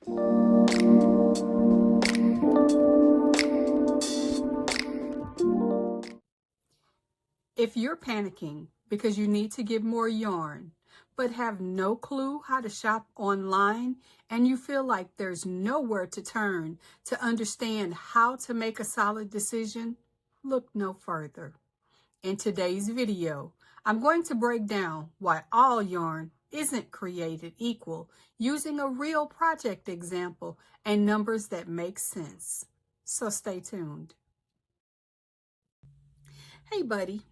If you're panicking because you need to get more yarn, but have no clue how to shop online, and you feel like there's nowhere to turn to understand how to make a solid decision, look no further. In today's video, I'm going to break down why all yarn isn't created equal using a real project example and numbers that make sense. So stay tuned. Hey buddy,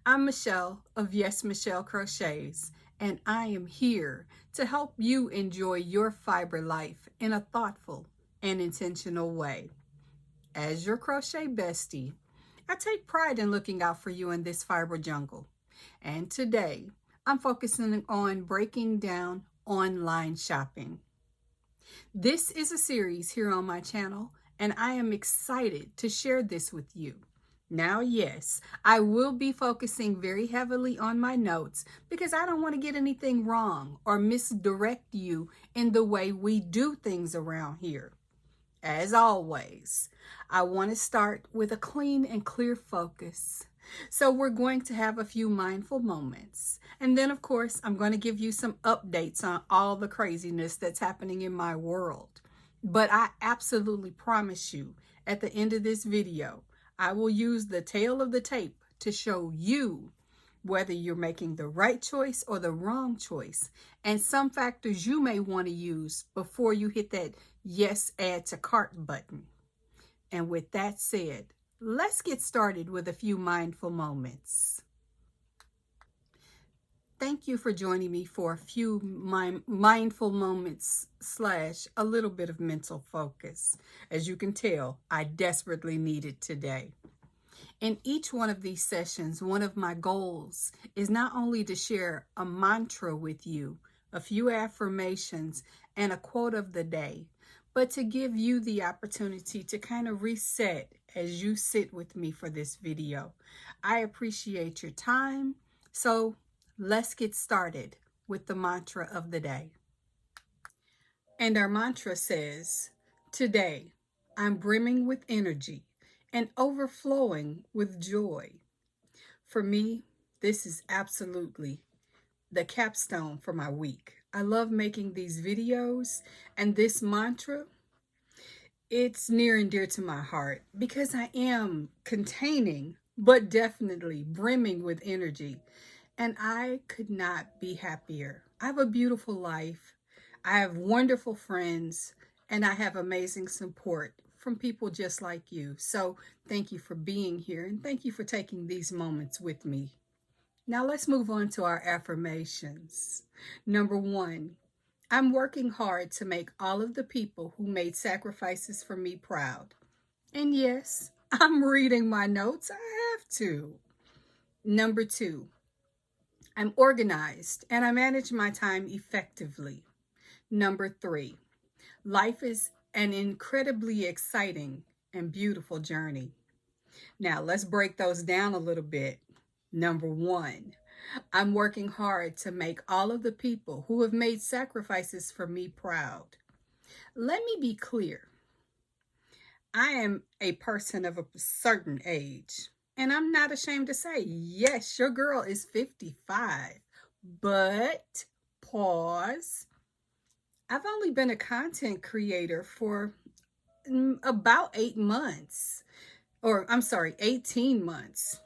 I'm Michelle of YesMichelle Crochets, and I am here to help you enjoy your fiber life in a thoughtful and intentional way. As your crochet bestie, I take pride in looking out for you in this fiber jungle. And today, I'm focusing on breaking down online shopping. This is a series here on my channel, and I am excited to share this with you. Now, yes, I will be focusing very heavily on my notes because I don't want to get anything wrong or misdirect you in the way we do things around here. As always, I want to start with a clean and clear focus. So we're going to have a few mindful moments. And then, of course, I'm going to give you some updates on all the craziness that's happening in my world. But I absolutely promise you, at the end of this video, I will use the tail of the tape to show you whether you're making the right choice or the wrong choice, and some factors you may want to use before you hit that yes, add to cart button. And with that said, let's get started with a few mindful moments. Thank you for joining me for a few mindful moments / a little bit of mental focus. As you can tell, I desperately need it today. In each one of these sessions, one of my goals is not only to share a mantra with you, a few affirmations, and a quote of the day, but to give you the opportunity to kind of reset as you sit with me for this video. I appreciate your time, so let's get started with the mantra of the day. And our mantra says, today, I'm brimming with energy and overflowing with joy. For me, this is absolutely the capstone for my week. I love making these videos, and this mantra, it's near and dear to my heart because I am containing, but definitely brimming with energy. And I could not be happier. I have a beautiful life. I have wonderful friends, and I have amazing support from people just like you. So thank you for being here, and thank you for taking these moments with me. Now let's move on to our affirmations. Number 1, I'm working hard to make all of the people who made sacrifices for me proud. And yes, I'm reading my notes. I have to. Number 2, I'm organized and I manage my time effectively. Number 3, life is an incredibly exciting and beautiful journey. Now let's break those down a little bit. Number 1, I'm working hard to make all of the people who have made sacrifices for me proud. Let me be clear. I am a person of a certain age. And I'm not ashamed to say, yes, your girl is 55, but pause. I've only been a content creator for about 8 months, or I'm sorry, 18 months.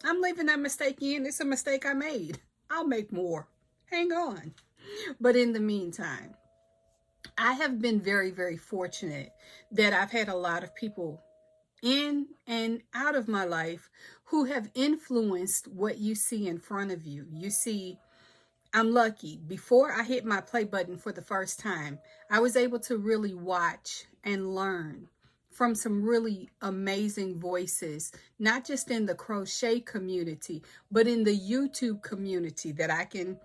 I'm leaving that mistake in. It's a mistake I made. I'll make more. Hang on. But in the meantime, I have been very, very fortunate that I've had a lot of people in and out of my life who have influenced what you see in front of you. You see, I'm lucky. Before I hit my play button for the first time, I was able to really watch and learn from some really amazing voices, not just in the crochet community, but in the YouTube community that I can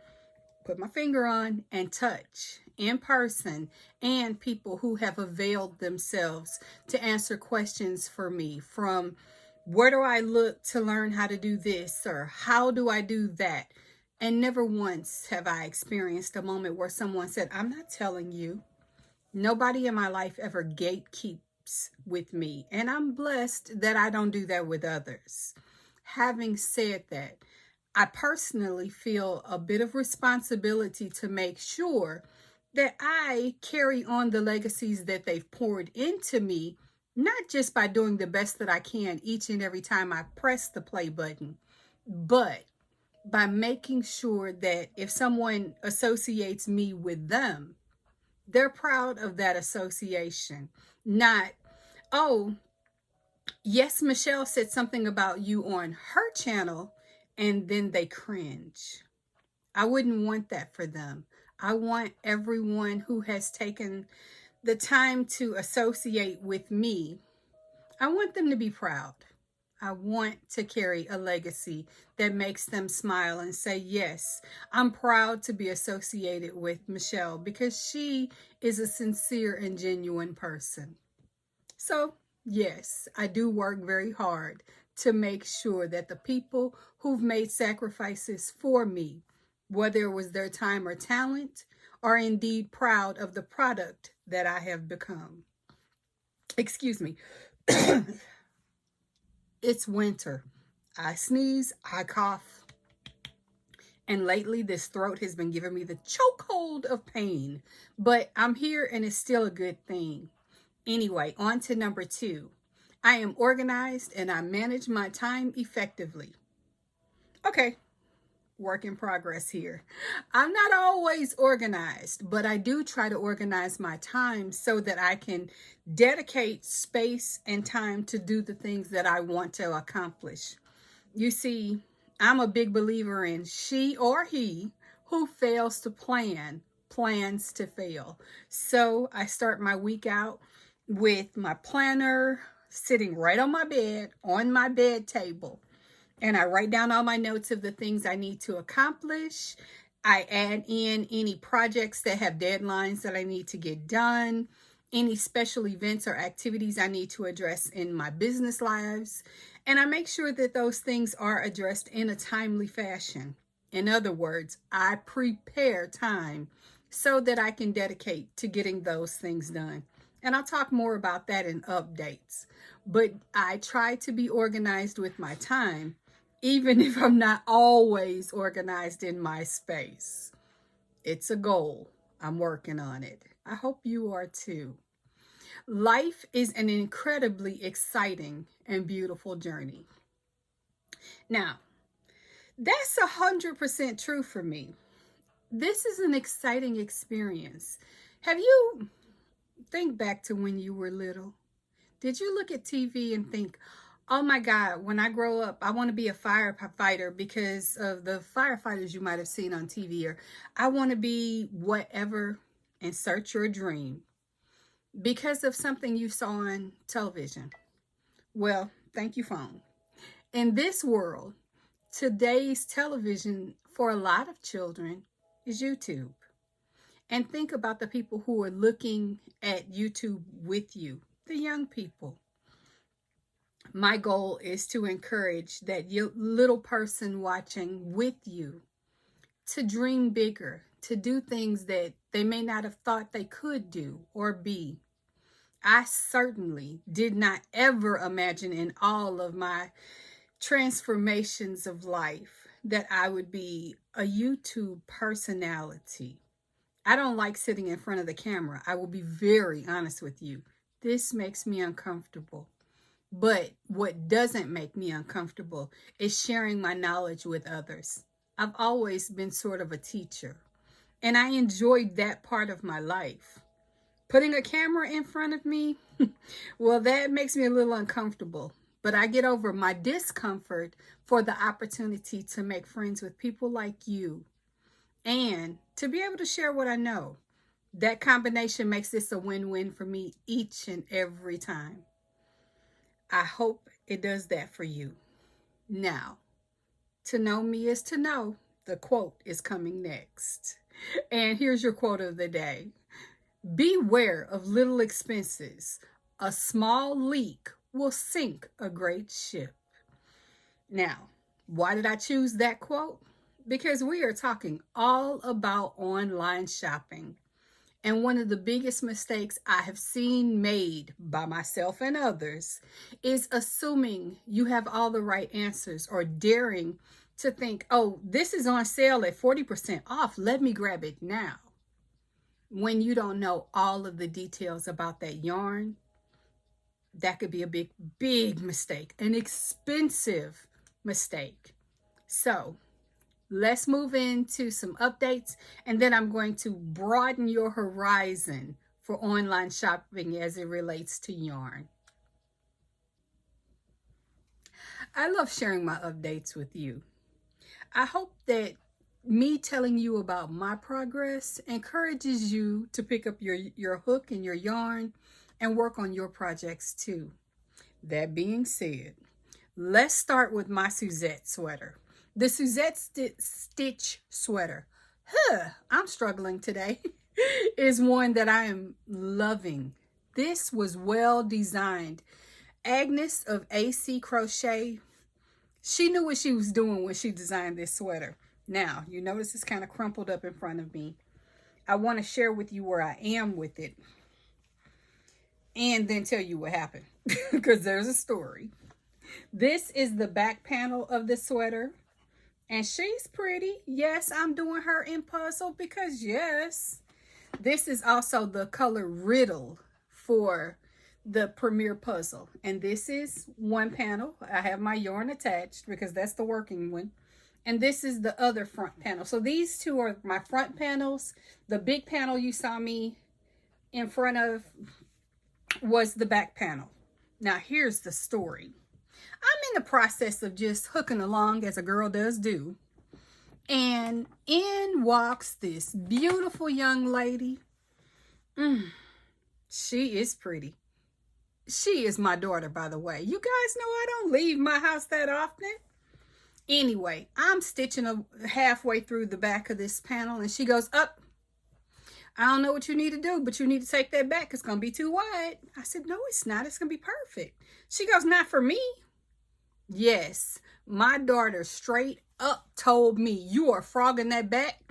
put my finger on and touch in person, and people who have availed themselves to answer questions for me from where do I look to learn how to do this or how do I do that? And never once have I experienced a moment where someone said, I'm not telling you. Nobody in my life ever gatekeeps with me, and I'm blessed that I don't do that with others. Having said that, I personally feel a bit of responsibility to make sure that I carry on the legacies that they've poured into me, not just by doing the best that I can each and every time I press the play button, but by making sure that if someone associates me with them, they're proud of that association. Not, oh, YesMichelle said something about you on her channel, and then they cringe. I wouldn't want that for them. I want everyone who has taken the time to associate with me, I want them to be proud. I want to carry a legacy that makes them smile and say, yes, I'm proud to be associated with Michelle because she is a sincere and genuine person. So, yes, I do work very hard to make sure that the people who've made sacrifices for me, whether it was their time or talent, are indeed proud of the product that I have become. Excuse me. It's winter. I sneeze, I cough, and lately this throat has been giving me the chokehold of pain. But I'm here and it's still a good thing. Anyway, on to number 2. I am organized and I manage my time effectively. Okay, work in progress here. I'm not always organized, but I do try to organize my time so that I can dedicate space and time to do the things that I want to accomplish. You see, I'm a big believer in she or he who fails to plan plans to fail. So I start my week out with my planner sitting right on my bed table. And I write down all my notes of the things I need to accomplish. I add in any projects that have deadlines that I need to get done, any special events or activities I need to address in my business lives. And I make sure that those things are addressed in a timely fashion. In other words, I prepare time so that I can dedicate to getting those things done. And I'll talk more about that in updates. But I try to be organized with my time, even if I'm not always organized in my space. It's a goal. I'm working on it. I hope you are too. Life is an incredibly exciting and beautiful journey. Now, that's 100% true for me. This is an exciting experience. Have you think back to when you were little? Did you look at TV and think, oh my God, when I grow up, I want to be a firefighter because of the firefighters you might have seen on TV, or I want to be whatever, insert your dream, because of something you saw on television? Well, thank you, phone. In this world, today's television for a lot of children is YouTube. And think about the people who are looking at YouTube with you, the young people. My goal is to encourage that little person watching with you to dream bigger, to do things that they may not have thought they could do or be. I certainly did not ever imagine in all of my transformations of life that I would be a YouTube personality. I don't like sitting in front of the camera. I will be very honest with you. This makes me uncomfortable. But what doesn't make me uncomfortable is sharing my knowledge with others. I've always been sort of a teacher, and I enjoyed that part of my life. Putting a camera in front of me, well, that makes me a little uncomfortable. But I get over my discomfort for the opportunity to make friends with people like you and to be able to share what I know. That combination makes this a win-win for me each and every time. I hope it does that for you. Now, to know me is to know. The quote is coming next. And here's your quote of the day. Beware of little expenses. A small leak will sink a great ship. Now, why did I choose that quote? Because we are talking all about online shopping. And one of the biggest mistakes I have seen made by myself and others is assuming you have all the right answers, or daring to think, oh, this is on sale at 40% off. Let me grab it now. When you don't know all of the details about that yarn, that could be a big, big mistake, an expensive mistake. So let's move into some updates, and then I'm going to broaden your horizon for online shopping as it relates to yarn. I love sharing my updates with you. I hope that me telling you about my progress encourages you to pick up your hook and your yarn and work on your projects too. That being said, let's start with my Suzette sweater. The Suzette stitch sweater, I'm struggling today, is one that I am loving. This was well designed. Agnes of AC Crochet, she knew what she was doing when she designed this sweater. Now, you notice it's kind of crumpled up in front of me. I want to share with you where I am with it, and then tell you what happened, because there's a story. This is the back panel of the sweater, and she's pretty. Yes, I'm doing her in puzzle because yes. This is also the color riddle for the Premier puzzle, and this is one panel. I have my yarn attached because that's the working one, and this is the other front panel. So these two are my front panels. The big panel you saw me in front of was the back panel. Now here's the story. I'm in the process of just hooking along, as a girl does do, and in walks this beautiful young lady. She is pretty. She is my daughter, by the way. You guys know I don't leave my house that often. Anyway, I'm stitching halfway through the back of this panel, and she goes, up. I don't know what you need to do, but you need to take that back. It's going to be too wide. I said, no, it's not. It's going to be perfect. She goes, not for me. Yes, my daughter straight up told me, you are frogging that back,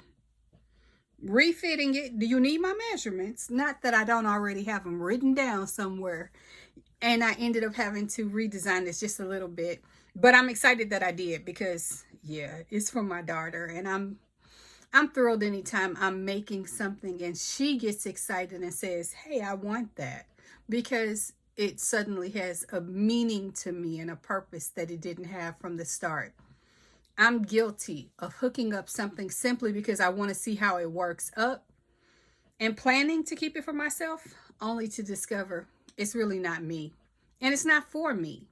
refitting it. Do you need my measurements? Not that I don't already have them written down somewhere. And I ended up having to redesign this just a little bit. But I'm excited that I did because, yeah, it's for my daughter. And I'm thrilled anytime I'm making something and she gets excited and says, hey, I want that. Because it suddenly has a meaning to me and a purpose that it didn't have from the start. I'm guilty of hooking up something simply because I want to see how it works up and planning to keep it for myself, only to discover it's really not me. And it's not for me.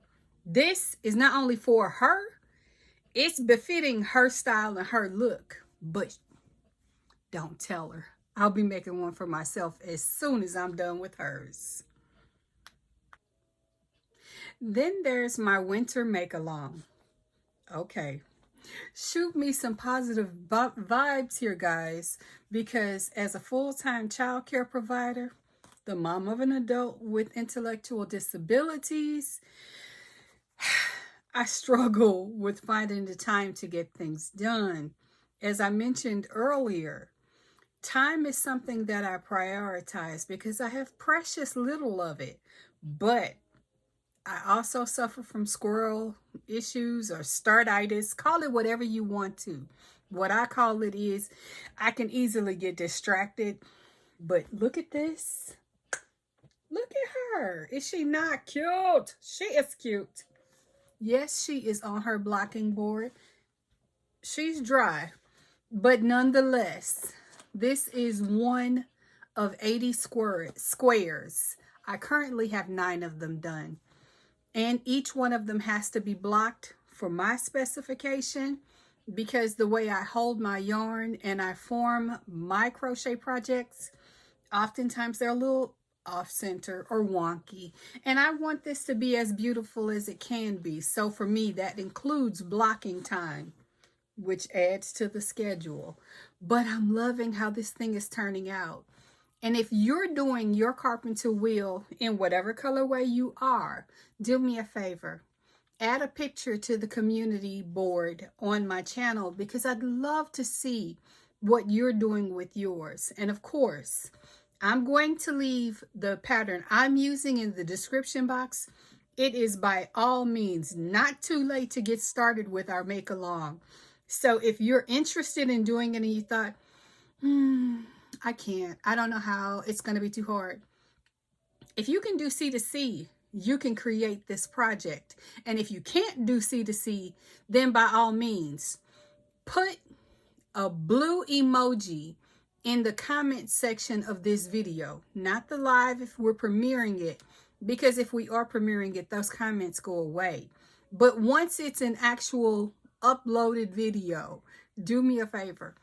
This is not only for her, it's befitting her style and her look. But don't tell her. I'll be making one for myself as soon as I'm done with hers. Then there's my winter make-along. Okay. Shoot me some positive vibes here, guys, because as a full-time child care provider, the mom of an adult with intellectual disabilities, I struggle with finding the time to get things done. As I mentioned earlier, time is something that I prioritize because I have precious little of it, but I also suffer from squirrel issues or startitis. Call it whatever you want to. What I call it is I can easily get distracted. But look at this. Look at her. Is she not cute? She is cute. Yes, she is on her blocking board. She's dry. But nonetheless, this is one of 80 squares. I currently have 9 of them done. And each one of them has to be blocked for my specification because the way I hold my yarn and I form my crochet projects, oftentimes they're a little off center or wonky. And I want this to be as beautiful as it can be. So for me, that includes blocking time, which adds to the schedule. But I'm loving how this thing is turning out. And if you're doing your carpenter wheel in whatever colorway you are, do me a favor. Add a picture to the community board on my channel because I'd love to see what you're doing with yours. And of course, I'm going to leave the pattern I'm using in the description box. It is by all means not too late to get started with our make along. So if you're interested in doing it and you thought, I can't, I don't know how, it's going to be too hard. If you can do C to C, you can create this project. And if you can't do C to C, then by all means, put a blue emoji in the comment section of this video, not the live if we're premiering it, because if we are premiering it, those comments go away. But once it's an actual uploaded video, do me a favor,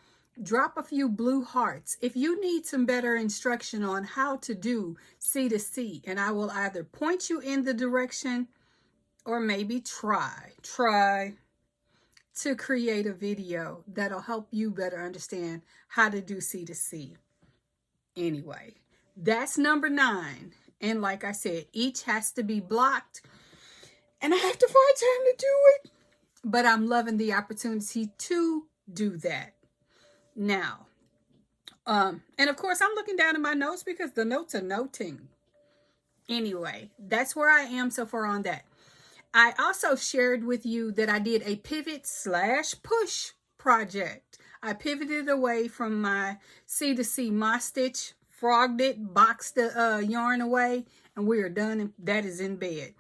drop a few blue hearts if you need some better instruction on how to do C to C, and I will either point you in the direction or maybe try to create a video that'll help you better understand how to do C to C. Anyway, that's number 9. And like I said, each has to be blocked. And I have to find time to do it. But I'm loving the opportunity to do that. Now, and of course, I'm looking down at my notes because the notes are noting. Anyway, that's where I am so far on that. I also shared with you that I did a pivot/push project. I pivoted away from my C to C moss stitch, frogged it, boxed the yarn away, and we are done, and that is in bed.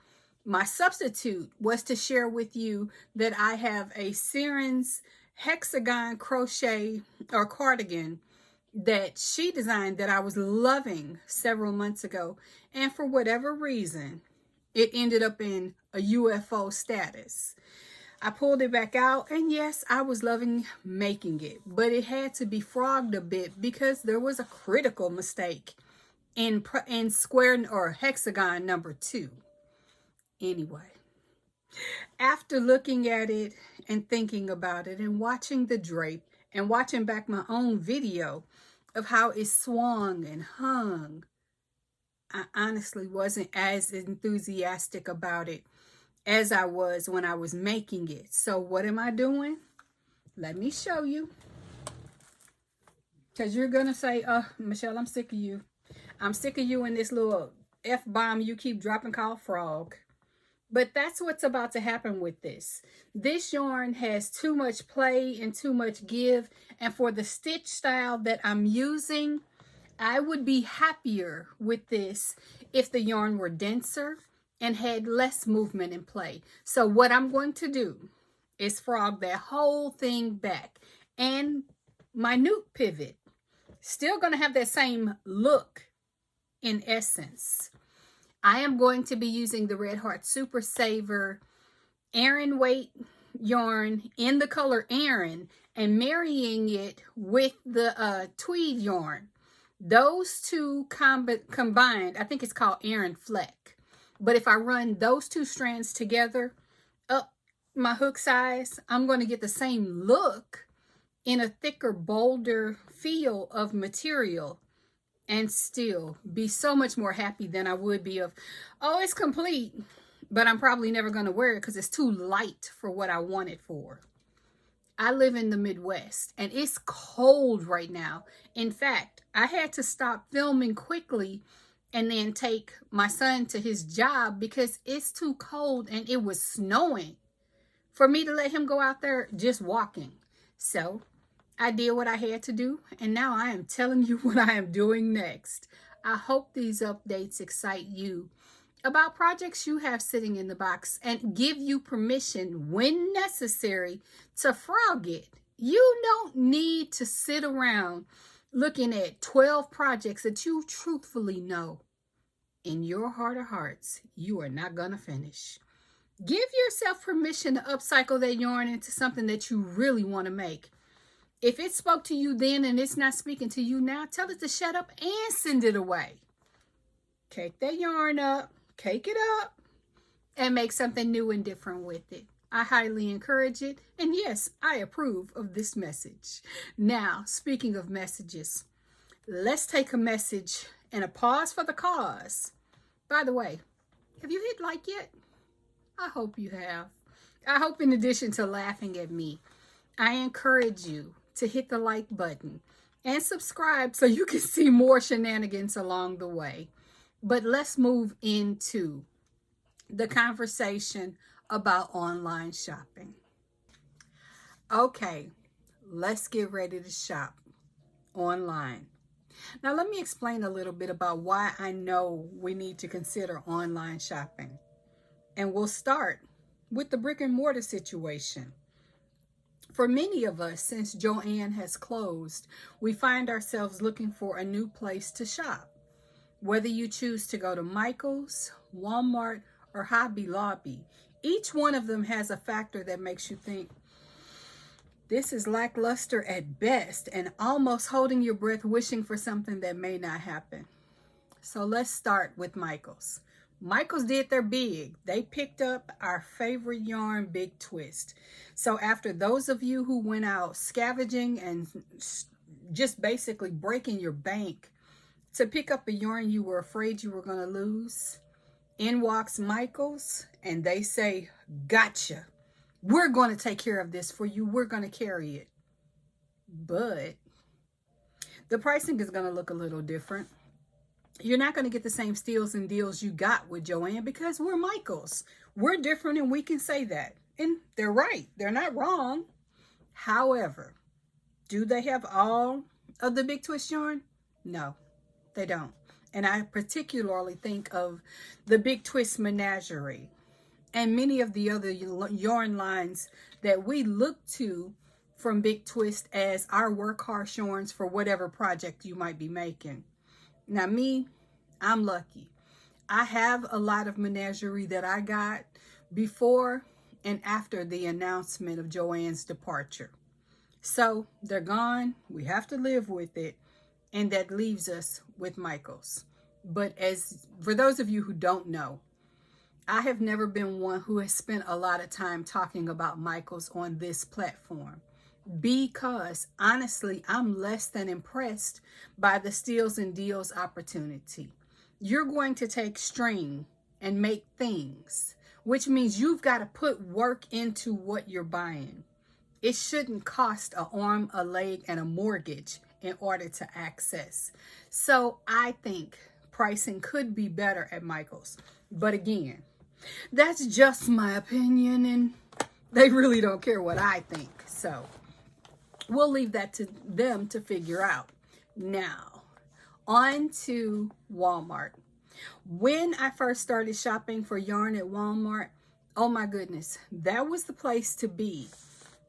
My substitute was to share with you that I have a Siren's hexagon crochet or cardigan that she designed that I was loving several months ago, and for whatever reason, it ended up in a UFO status. I pulled it back out, and yes, I was loving making it, but it had to be frogged a bit because there was a critical mistake in square or hexagon number 2. Anyway, after looking at it and thinking about it and watching the drape and watching back my own video of how it swung and hung, I honestly wasn't as enthusiastic about it as I was when I was making it. So what am I doing? Let me show you. Because you're going to say, Michelle, I'm sick of you. I'm sick of you and this little F-bomb you keep dropping called frog. But that's what's about to happen with this. This yarn has too much play and too much give. And for the stitch style that I'm using, I would be happier with this if the yarn were denser and had less movement and play. So what I'm going to do is frog that whole thing back. And my nuke pivot, still going to have that same look in essence. I am going to be using the Red Heart Super Saver Aran weight yarn in the color Aran and marrying it with the tweed yarn. Those two combined, I think it's called Aran Fleck. But if I run those two strands together up my hook size, I'm going to get the same look in a thicker, bolder feel of material and still be so much more happy than I would be of, oh, it's complete, but I'm probably never going to wear it because it's too light for what I want it for. I live in the Midwest and it's cold right now. In fact, I had to stop filming quickly and then take my son to his job because it's too cold and it was snowing for me to let him go out there just walking. So I did what I had to do, and now I am telling you what I am doing next. I hope these updates excite you about projects you have sitting in the box and give you permission when necessary to frog it. You don't need to sit around looking at 12 projects that you truthfully know in your heart of hearts you are not going to finish. Give yourself permission to upcycle that yarn into something that you really want to make. If it spoke to you then and it's not speaking to you now, tell it to shut up and send it away. Cake that yarn up, cake it up, and make something new and different with it. I highly encourage it. And yes, I approve of this message. Now, speaking of messages, let's take a message and a pause for the cause. By the way, have you hit like yet? I hope you have. I hope in addition to laughing at me, I encourage you to hit the like button and subscribe so you can see more shenanigans along the way. But let's move into the conversation about online shopping. Okay, let's get ready to shop online. Now, let me explain a little bit about why I know we need to consider online shopping. And we'll start with the brick and mortar situation. For many of us, since Joann has closed, we find ourselves looking for a new place to shop. Whether you choose to go to Michael's, Walmart, or Hobby Lobby, each one of them has a factor that makes you think, this is lackluster at best, and almost holding your breath wishing for something that may not happen. So let's start with Michael's. Michael's did their big. They picked up our favorite yarn, Big Twist. So after those of you who went out scavenging and just basically breaking your bank to pick up a yarn you were afraid you were going to lose, in walks Michael's and they say, gotcha. We're going to take care of this for you. We're going to carry it. But the pricing is going to look a little different. You're not going to get the same steals and deals you got with Joann because we're Michael's. We're different and we can say that. And they're right. They're not wrong. However, do they have all of the Big Twist yarn? No, they don't. And I particularly think of the Big Twist Menagerie and many of the other yarn lines that we look to from Big Twist as our workhorse yarns for whatever project you might be making. Now me, I'm lucky. I have a lot of menagerie that I got before and after the announcement of Joann's departure. So they're gone. We have to live with it. And that leaves us with Michael's. But as for those of you who don't know, I have never been one who has spent a lot of time talking about Michael's on this platform because honestly, I'm less than impressed by the steals and deals opportunity. You're going to take string and make things, which means you've got to put work into what you're buying. It shouldn't cost an arm, a leg, and a mortgage in order to access. So I think pricing could be better at Michael's. But again, that's just my opinion and they really don't care what I think. So we'll leave that to them to figure out. Now, on to Walmart. When I first started shopping for yarn at Walmart, oh my goodness, that was the place to be.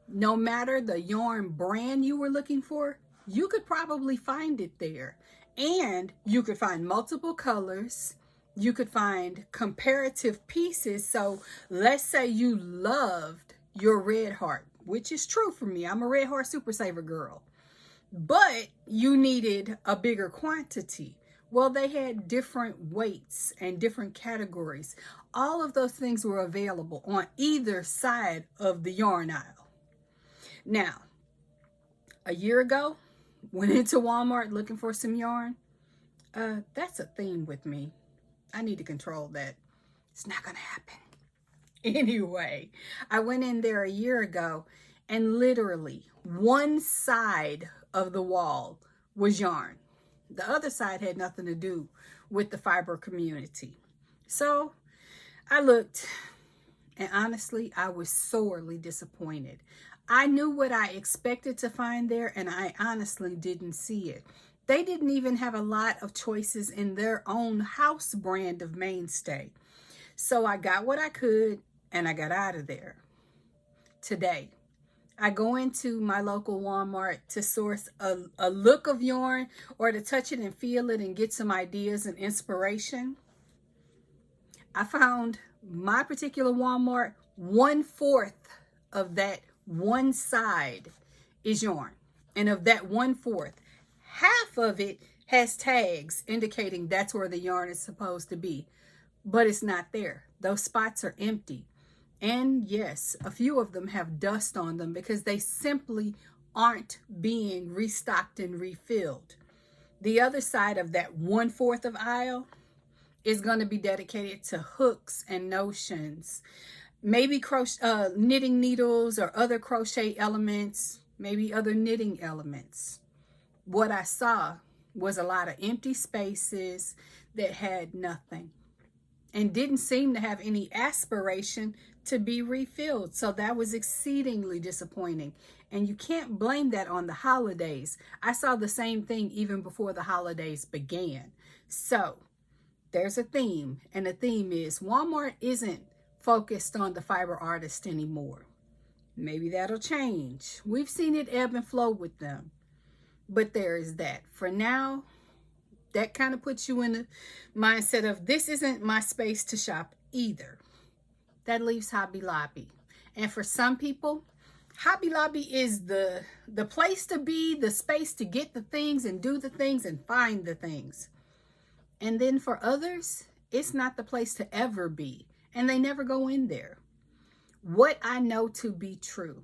No matter the yarn brand you were looking for, you could probably find it there. And you could find multiple colors. You could find comparative pieces. So let's say you loved your Red Heart, which is true for me. I'm a Red Heart Super Saver girl. But you needed a bigger quantity. Well, they had different weights and different categories. All of those things were available on either side of the yarn aisle. Now, a year ago, went into Walmart looking for some yarn. That's a theme with me. I need to control that. It's not going to happen. Anyway, I went in there a year ago and literally one side of the wall was yarn. The other side had nothing to do with the fiber community. So I looked and honestly, I was sorely disappointed. I knew what I expected to find there and I honestly didn't see it. They didn't even have a lot of choices in their own house brand of mainstay. So I got what I could and I got out of there. Today, I go into my local Walmart to source a look of yarn or to touch it and feel it and get some ideas and inspiration. I found my particular Walmart, 1/4 of that one side is yarn. And of that 1/4, half of it has tags indicating that's where the yarn is supposed to be, but it's not there. Those spots are empty. And yes, a few of them have dust on them because they simply aren't being restocked and refilled. The other side of that 1/4 of aisle is going to be dedicated to hooks and notions, maybe crochet, knitting needles or other crochet elements, maybe other knitting elements. what I saw was a lot of empty spaces that had nothing and didn't seem to have any aspiration to be refilled. So that was exceedingly disappointing. And you can't blame that on the holidays. I saw the same thing even before the holidays began. So there's a theme, and the theme is Walmart isn't focused on the fiber artist anymore. Maybe that'll change. We've seen it ebb and flow with them. But there is that. For now, that kind of puts you in the mindset of this isn't my space to shop either. That leaves Hobby Lobby. And for some people, Hobby Lobby is the place to be, the space to get the things and do the things and find the things. And then for others, it's not the place to ever be. And they never go in there. What I know to be true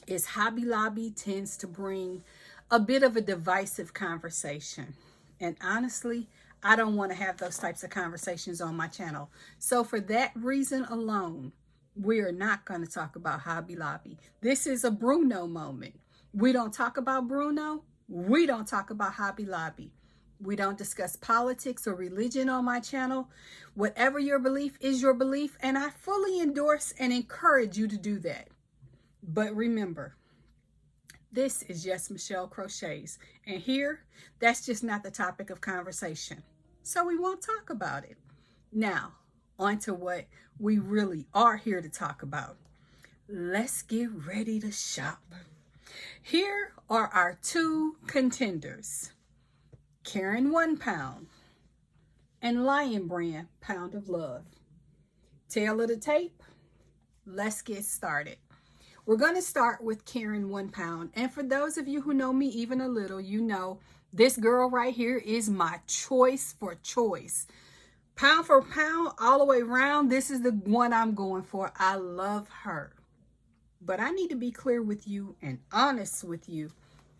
is Hobby Lobby tends to bring a bit of a divisive conversation. And honestly, I don't want to have those types of conversations on my channel. So for that reason alone, we are not going to talk about Hobby Lobby. This is a Bruno moment. We don't talk about Bruno. We don't talk about Hobby Lobby. We don't discuss politics or religion on my channel. Whatever your belief is your belief, and I fully endorse and encourage you to do that. But remember, this is YesMichelle Crochets, and here, that's just not the topic of conversation. So we won't talk about it. Now, on to what we really are here to talk about. Let's get ready to shop. Here are our two contenders. Caron 1 pound and Lion Brand Pound of Love. Tail of the tape, let's get started. We're going to start with Caron 1 pound. And for those of you who know me even a little, you know this girl right here is my choice for choice. Pound for pound, all the way around, this is the one I'm going for. I love her. But I need to be clear with you and honest with you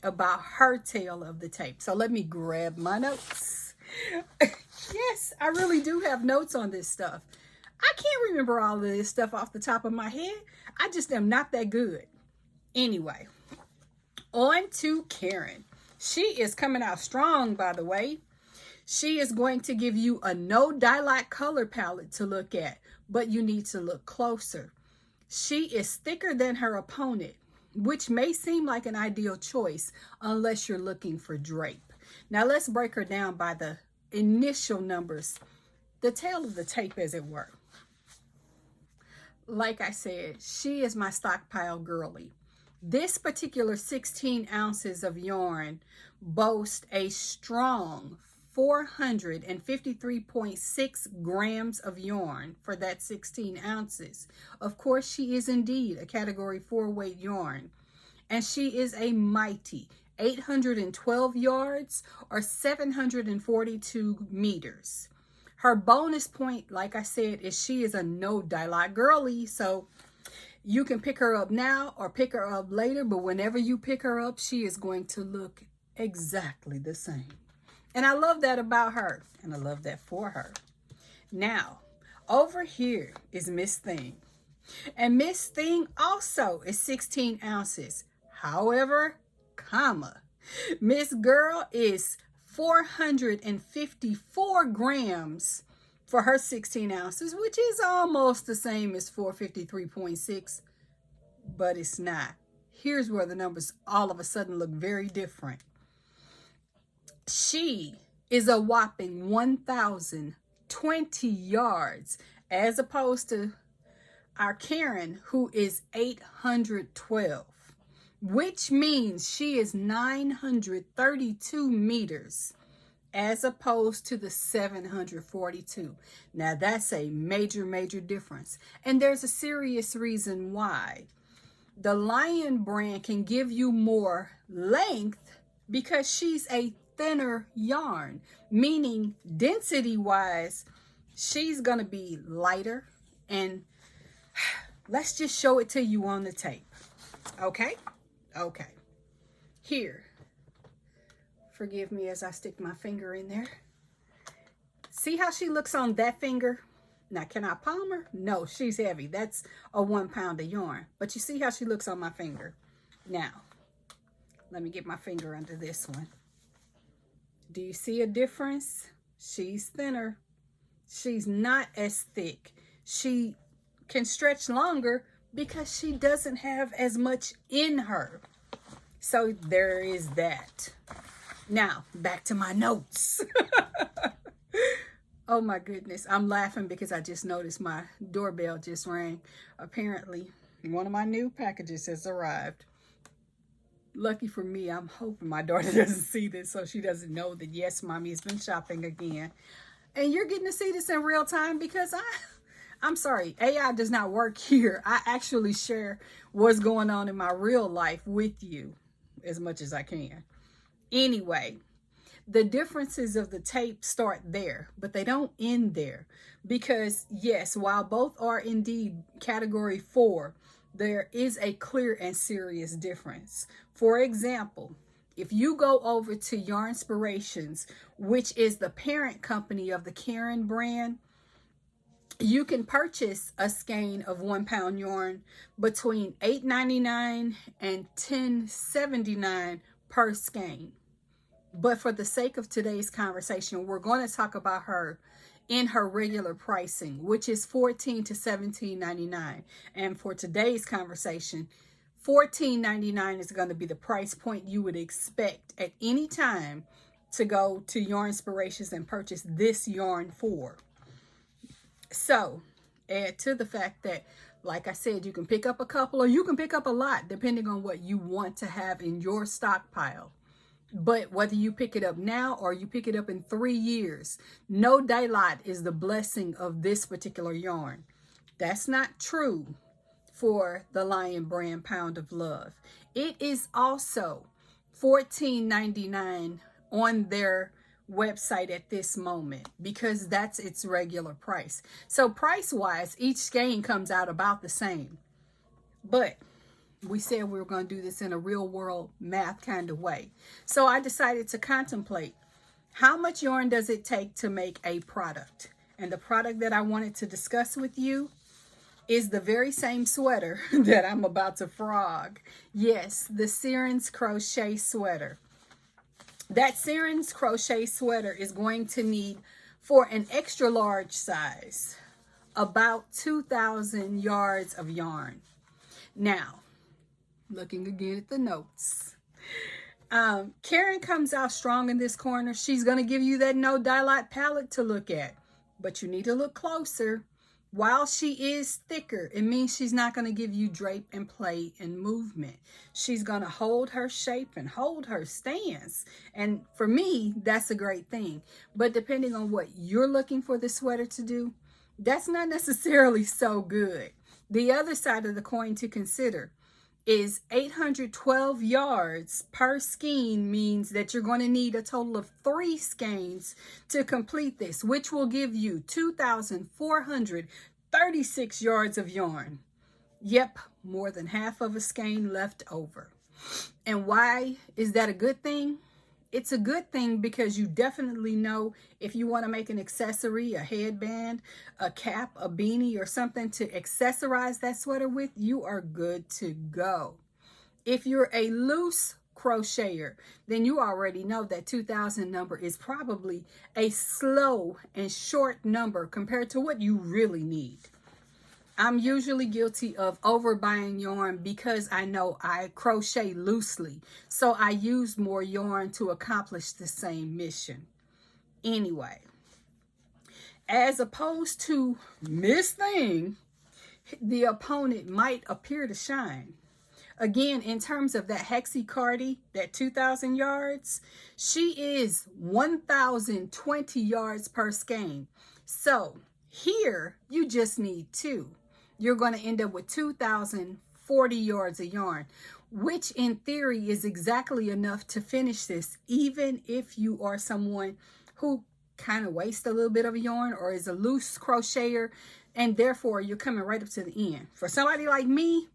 about her tail of the tape. So let me grab my notes. Yes, I really do have notes on this stuff. I can't remember all of this stuff off the top of my head. I just am not that good. Anyway, on to Caron. She is coming out strong, by the way. She is going to give you a no dye color palette to look at, but you need to look closer. She is thicker than her opponent, which may seem like an ideal choice unless you're looking for drape. Now let's break her down by the initial numbers, the tail of the tape as it were. Like I said, she is my stockpile girly. This particular 16 ounces of yarn boasts a strong 453.6 grams of yarn for that 16 ounces. Of course, she is indeed a category 4 weight yarn. And she is a mighty 812 yards or 742 meters. Her bonus point, like I said, is she is a no dye girly. So you can pick her up now or pick her up later. But whenever you pick her up, she is going to look exactly the same. And I love that about her, and I love that for her. Now, over here is Miss Thing. And Miss Thing also is 16 ounces. However, Miss Girl is 454 grams for her 16 ounces, which is almost the same as 453.6, but it's not. Here's where the numbers all of a sudden look very different. She is a whopping 1,020 yards as opposed to our Caron, who is 812, which means she is 932 meters as opposed to the 742. Now that's a major difference. And there's a serious reason why. The Lion brand can give you more length because she's a thinner yarn, meaning density wise, she's gonna be lighter. And let's just show it to you on the tape. Okay. Here, forgive me as I stick my finger in there. See how she looks on that finger? Now, can I palm her? No, she's heavy. That's a 1 pound of yarn. But you see how she looks on my finger. Now, Let me get my finger under this one. Do you see a difference? She's thinner. She's not as thick. She can stretch longer because she doesn't have as much in her. So there is that. Now, back to my notes. Oh my goodness. I'm laughing because I just noticed my doorbell just rang. Apparently, one of my new packages has arrived. Lucky for me, I'm hoping my daughter doesn't see this so she doesn't know that, yes, mommy has been shopping again. And you're getting to see this in real time because I'm sorry, AI does not work here. I actually share what's going on in my real life with you as much as I can. Anyway, the differences of the tape start there, but they don't end there because, yes, while both are indeed category 4, there is a clear and serious difference. For example, if you go over to Yarnspirations, which is the parent company of the Karen brand, you can purchase a skein of 1 pound yarn between $8.99 and $10.79 per skein. But for the sake of today's conversation, we're going to talk about her in her regular pricing, which is $14 to $17.99. And for today's conversation, $14.99 is going to be the price point you would expect at any time to go to Yarnspirations and purchase this yarn for. So, add to the fact that, like I said, you can pick up a couple or you can pick up a lot depending on what you want to have in your stockpile. But whether you pick it up now or you pick it up in 3 years, no daylight is the blessing of this particular yarn. That's not true for the Lion brand Pound of Love. It is also $14.99 on their website at this moment because that's its regular price. So price-wise, each skein comes out about the same. But we said we were going to do this in a real world math kind of way. So I decided to contemplate how much yarn does it take to make a product. And the product that I wanted to discuss with you is the very same sweater that I'm about to frog. Yes, the Siren's Crochet sweater. That Siren's Crochet sweater is going to need, for an extra large size, about 2,000 yards of yarn. Now, looking again at the notes. Karen comes out strong in this corner. She's going to give you that no daylight palette to look at, but you need to look closer. While she is thicker, it means she's not going to give you drape and play and movement. She's going to hold her shape and hold her stance. And for me, that's a great thing. But depending on what you're looking for the sweater to do, that's not necessarily so good. The other side of the coin to consider is 812 yards per skein means that you're going to need a total of 3 skeins to complete this, which will give you 2,436 yards of yarn. Yep, more than half of a skein left over. And why is that a good thing? It's a good thing because you definitely know if you want to make an accessory, a headband, a cap, a beanie, or something to accessorize that sweater with, you are good to go. If you're a loose crocheter, then you already know that 2,000 number is probably a slow and short number compared to what you really need. I'm usually guilty of overbuying yarn because I know I crochet loosely. So I use more yarn to accomplish the same mission. Anyway, as opposed to Miss Thing, the opponent might appear to shine. Again, in terms of that Hexie Cardi, that 2,000 yards, she is 1,020 yards per skein. So here, you just need 2. You're going to end up with 2,040 yards of yarn, which in theory is exactly enough to finish this, even if you are someone who kind of wastes a little bit of yarn or is a loose crocheter, and therefore you're coming right up to the end. For somebody like me,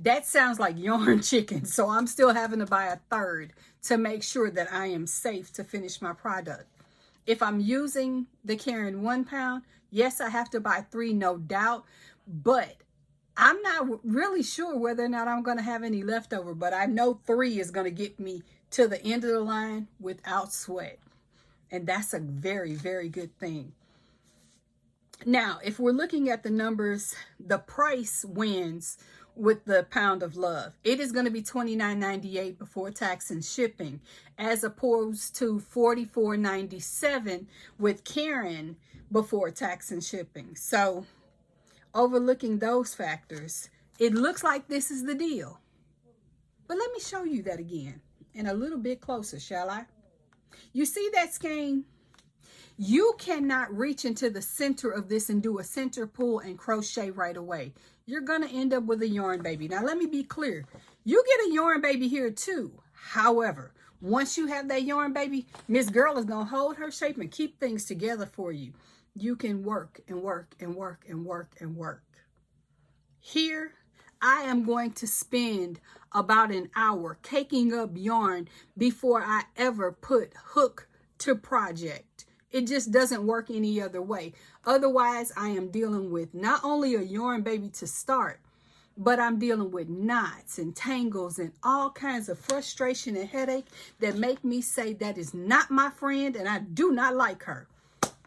that sounds like yarn chicken, so I'm still having to buy a third to make sure that I am safe to finish my product. If I'm using the Karen 1 pound, yes, I have to buy 3, no doubt. But I'm not really sure whether or not I'm going to have any leftover, but I know 3 is going to get me to the end of the line without sweat. And that's a very, very good thing. Now, if we're looking at the numbers, the price wins with the Pound of Love. It is going to be $29.98 before tax and shipping, as opposed to $44.97 with Karen before tax and shipping. So, overlooking those factors, it looks like this is the deal. But let me show you that again and a little bit closer, shall I? You see that skein? You cannot reach into the center of this and do a center pull and crochet right away. You're going to end up with a yarn baby. Now, let me be clear. You get a yarn baby here too. However, once you have that yarn baby, Miss Girl is going to hold her shape and keep things together for you. You can work and work and work and work and work. Here, I am going to spend about an hour caking up yarn before I ever put hook to project. It just doesn't work any other way. Otherwise, I am dealing with not only a yarn baby to start, but I'm dealing with knots and tangles and all kinds of frustration and headache that make me say that is not my friend and I do not like her.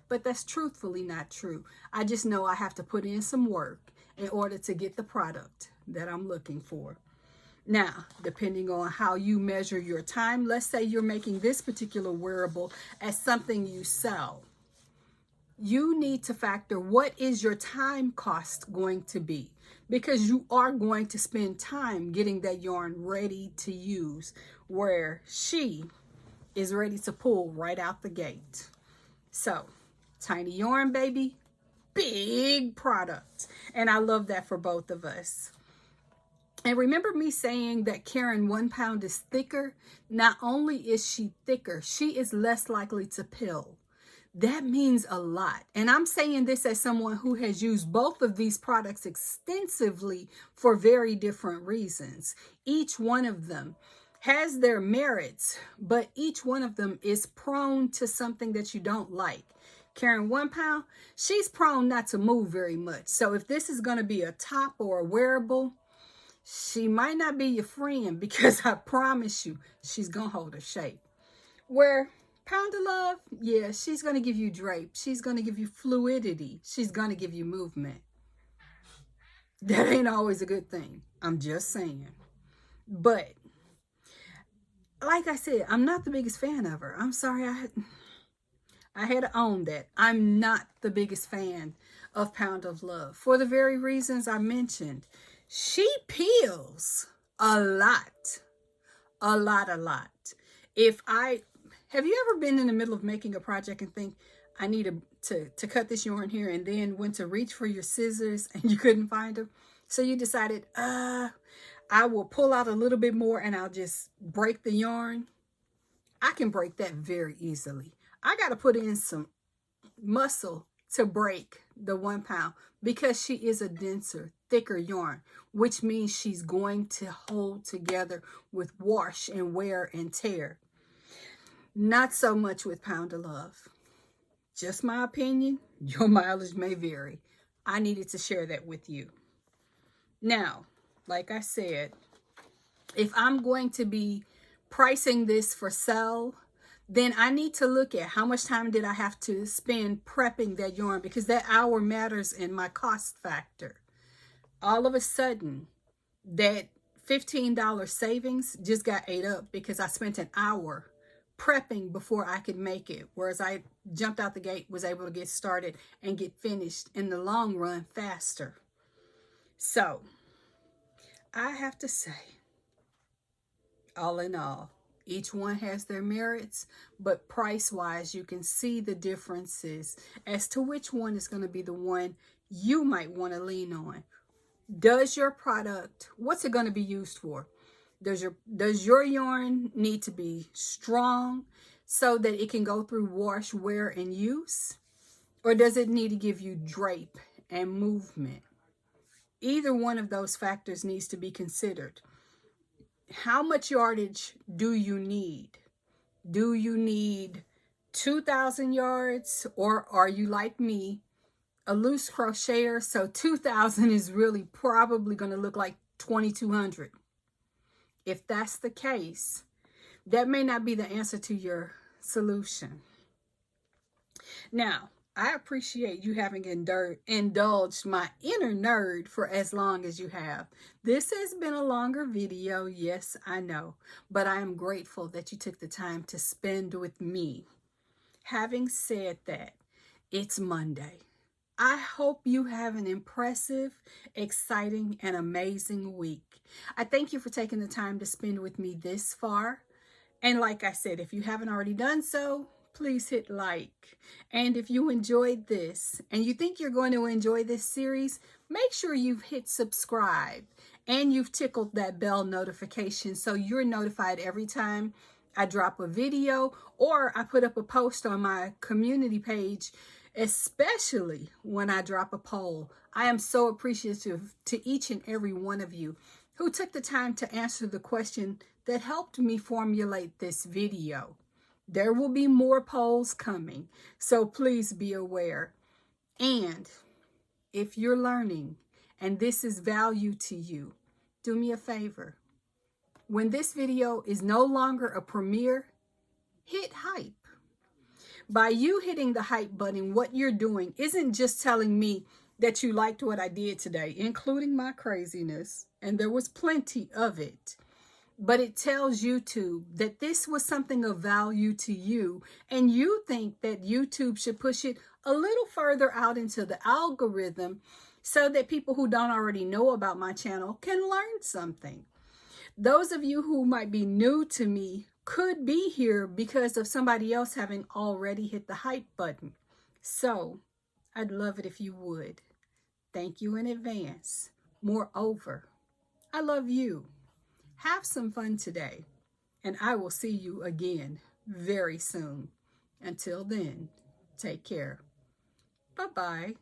But that's truthfully not true. I just know I have to put in some work in order to get the product that I'm looking for. Now, depending on how you measure your time, let's say you're making this particular wearable as something you sell. You need to factor what is your time cost going to be, because you are going to spend time getting that yarn ready to use, where she is ready to pull right out the gate. So, tiny yarn baby, big product. And I love that for both of us. And remember me saying that Karen 1 pound is thicker? Not only is she thicker, she is less likely to pill. That means a lot. And I'm saying this as someone who has used both of these products extensively for very different reasons. Each one of them has their merits, but each one of them is prone to something that you don't like. Karen 1 pound, she's prone not to move very much. So if this is going to be a top or a wearable, she might not be your friend, because I promise you, she's going to hold her shape. Where Pound of Love, yeah, she's going to give you drape. She's going to give you fluidity. She's going to give you movement. That ain't always a good thing. I'm just saying. But, like I said, I'm not the biggest fan of her. I'm sorry, I had to own that. I'm not the biggest fan of Pound of Love for the very reasons I mentioned. She peels a lot. Have you ever been in the middle of making a project and think, I need to cut this yarn here, and then went to reach for your scissors and you couldn't find them? So you decided, I will pull out a little bit more and I'll just break the yarn. I can break that very easily. I got to put in some muscle to break the 1 pound, because she is a denser, thicker yarn, which means she's going to hold together with wash and wear and tear. Not so much with Pound of Love. Just my opinion. Your mileage may vary. I needed to share that with you. Now, like I said, if I'm going to be pricing this for sale, then I need to look at how much time did I have to spend prepping that yarn, because that hour matters in my cost factor. All of a sudden, that $15 savings just got ate up because I spent an hour prepping before I could make it, whereas I jumped out the gate, was able to get started and get finished in the long run faster. So, I have to say, all in all, each one has their merits, but price-wise, you can see the differences as to which one is going to be the one you might want to lean on. Does your product, what's it going to be used for? Does your yarn need to be strong so that it can go through wash, wear, and use? Or does it need to give you drape and movement? Either one of those factors needs to be considered. How much yardage do you need? Do you need 2,000 yards, or are you like me a loose crocheter, so 2,000 is really probably going to look like 2,200. If that's the case, that may not be the answer to your solution. Now, I appreciate you having indulged my inner nerd for as long as you have. This has been a longer video, yes, I know, but I am grateful that you took the time to spend with me. Having said that, it's Monday. I hope you have an impressive, exciting, and amazing week. I thank you for taking the time to spend with me this far. And like I said, if you haven't already done so, please hit like. And if you enjoyed this and you think you're going to enjoy this series, make sure you've hit subscribe and you've tickled that bell notification so you're notified every time I drop a video or I put up a post on my community page, especially when I drop a poll. I am so appreciative to each and every one of you who took the time to answer the question that helped me formulate this video. There will be more polls coming, so please be aware. And if you're learning and this is value to you, do me a favor. When this video is no longer a premiere, hit hype. By you hitting the hype button, what you're doing isn't just telling me that you liked what I did today, including my craziness, and there was plenty of it. But it tells YouTube that this was something of value to you, and you think that YouTube should push it a little further out into the algorithm so that people who don't already know about my channel can learn something. Those of you who might be new to me could be here because of somebody else having already hit the hype button. So I'd love it if you would. Thank you in advance. Moreover, I love you. Have some fun today, and I will see you again very soon. Until then, take care. Bye-bye.